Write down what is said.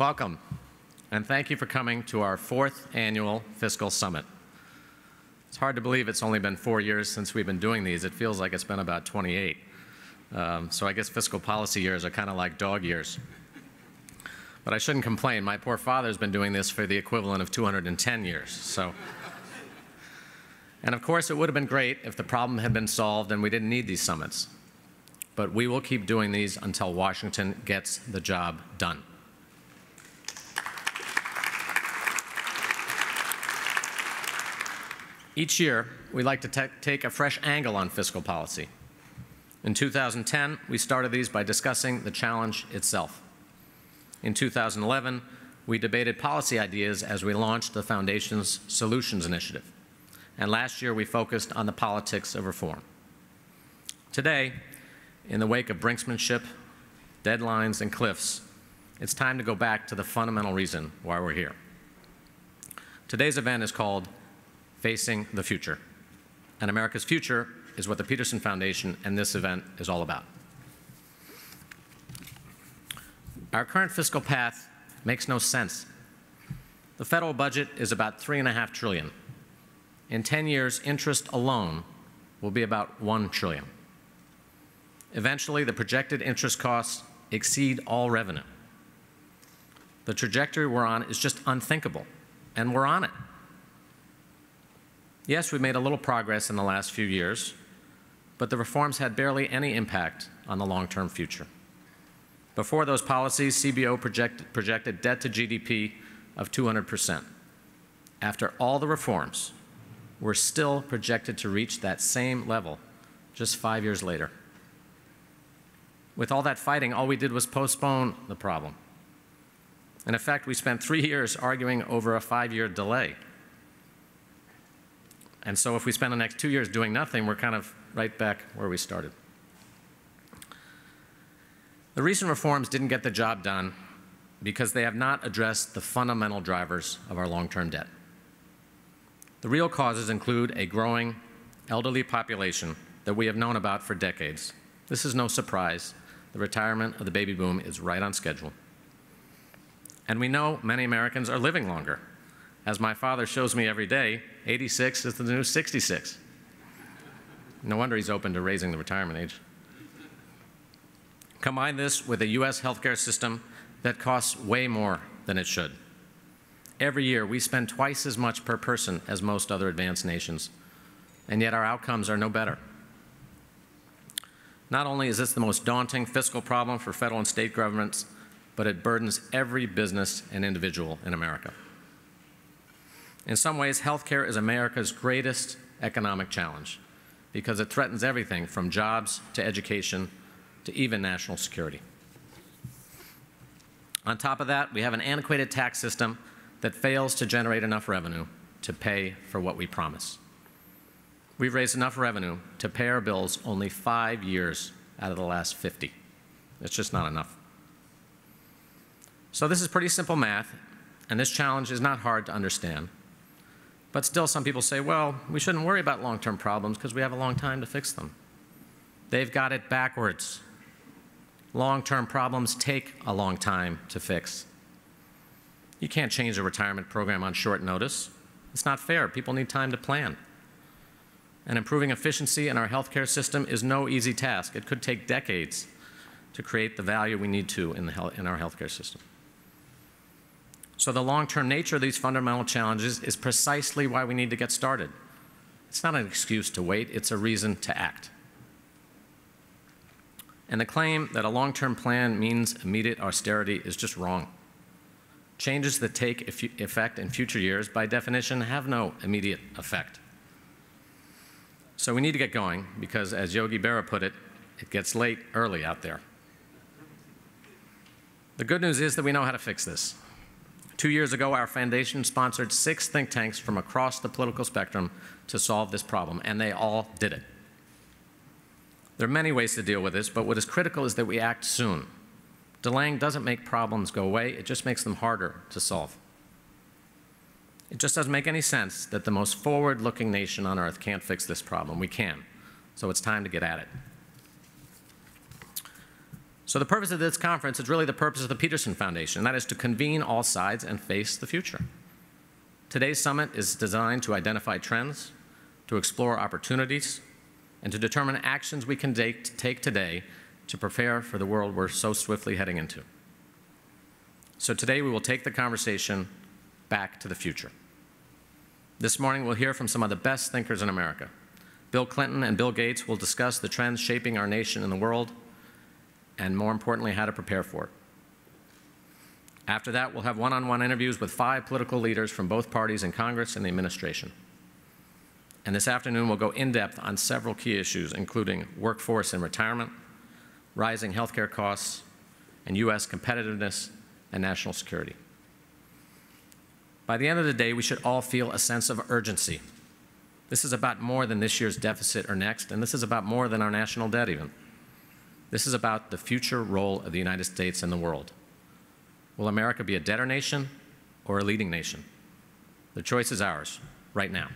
Welcome, and thank you for coming to our 4th annual Fiscal Summit. It's hard to believe it's only been 4 years since we've been doing these. It feels like it's been about 28. So I guess fiscal policy years are kind of like dog years. But I shouldn't complain. My poor father's been doing this for the equivalent of 210 years. And of course, it would have been great if the problem had been solved and we didn't need these summits. But we will keep doing these until Washington gets the job done. Each year, we like to take a fresh angle on fiscal policy. In 2010, we started these by discussing the challenge itself. In 2011, we debated policy ideas as we launched the Foundation's Solutions Initiative. And last year, we focused on the politics of reform. Today, in the wake of brinksmanship, deadlines, and cliffs, it's time to go back to the fundamental reason why we're here. Today's event is called Facing the Future. And America's future is what the Peterson Foundation and this event is all about. Our current fiscal path makes no sense. The federal budget is about $3.5 trillion. In 10 years, interest alone will be about $1 trillion. Eventually, the projected interest costs exceed all revenue. The trajectory we're on is just unthinkable, and we're on it. Yes, we've made a little progress in the last few years, but the reforms had barely any impact on the long-term future. Before those policies, CBO projected debt to GDP of 200%. After all the reforms, we're still projected to reach that same level just 5 years later. With all that fighting, all we did was postpone the problem. In effect, we spent 3 years arguing over a 5-year delay. And so if we spend the next 2 years doing nothing, we're kind of right back where we started. The recent reforms didn't get the job done because they have not addressed the fundamental drivers of our long-term debt. The real causes include a growing elderly population that we have known about for decades. This is no surprise. The retirement of the baby boom is right on schedule. And we know many Americans are living longer. As my father shows me every day, 86 is the new 66. No wonder he's open to raising the retirement age. Combine this with a U.S. healthcare system that costs way more than it should. Every year, we spend twice as much per person as most other advanced nations, and yet our outcomes are no better. Not only is this the most daunting fiscal problem for federal and state governments, but it burdens every business and individual in America. In some ways, healthcare is America's greatest economic challenge because it threatens everything from jobs to education to even national security. On top of that, we have an antiquated tax system that fails to generate enough revenue to pay for what we promise. We've raised enough revenue to pay our bills only 5 years out of the last 50. It's just not enough. So this is pretty simple math, and this challenge is not hard to understand. But still, some people say, well, we shouldn't worry about long-term problems because we have a long time to fix them. They've got it backwards. Long-term problems take a long time to fix. You can't change a retirement program on short notice. It's not fair. People need time to plan. And improving efficiency in our healthcare system is no easy task. It could take decades to create the value we need to in our healthcare system. So the long-term nature of these fundamental challenges is precisely why we need to get started. It's not an excuse to wait. It's a reason to act. And the claim that a long-term plan means immediate austerity is just wrong. Changes that take effect in future years, by definition, have no immediate effect. So we need to get going because, as Yogi Berra put it, it gets late early out there. The good news is that we know how to fix this. 2 years ago, our foundation sponsored 6 think tanks from across the political spectrum to solve this problem, and they all did it. There are many ways to deal with this, but what is critical is that we act soon. Delaying doesn't make problems go away, it just makes them harder to solve. It just doesn't make any sense that the most forward-looking nation on earth can't fix this problem. We can, so it's time to get at it. So the purpose of this conference is really the purpose of the Peterson Foundation, and that is to convene all sides and face the future. Today's summit is designed to identify trends, to explore opportunities, and to determine actions we can take today to prepare for the world we're so swiftly heading into. So today we will take the conversation back to the future. This morning we'll hear from some of the best thinkers in America. Bill Clinton and Bill Gates will discuss the trends shaping our nation and the world, and more importantly, how to prepare for it. After that, we'll have one-on-one interviews with 5 political leaders from both parties in Congress and the administration. And this afternoon, we'll go in-depth on several key issues, including workforce and retirement, rising healthcare costs, and U.S. competitiveness and national security. By the end of the day, we should all feel a sense of urgency. This is about more than this year's deficit or next, and this is about more than our national debt even. This is about the future role of the United States in the world. Will America be a debtor nation or a leading nation? The choice is ours, right now.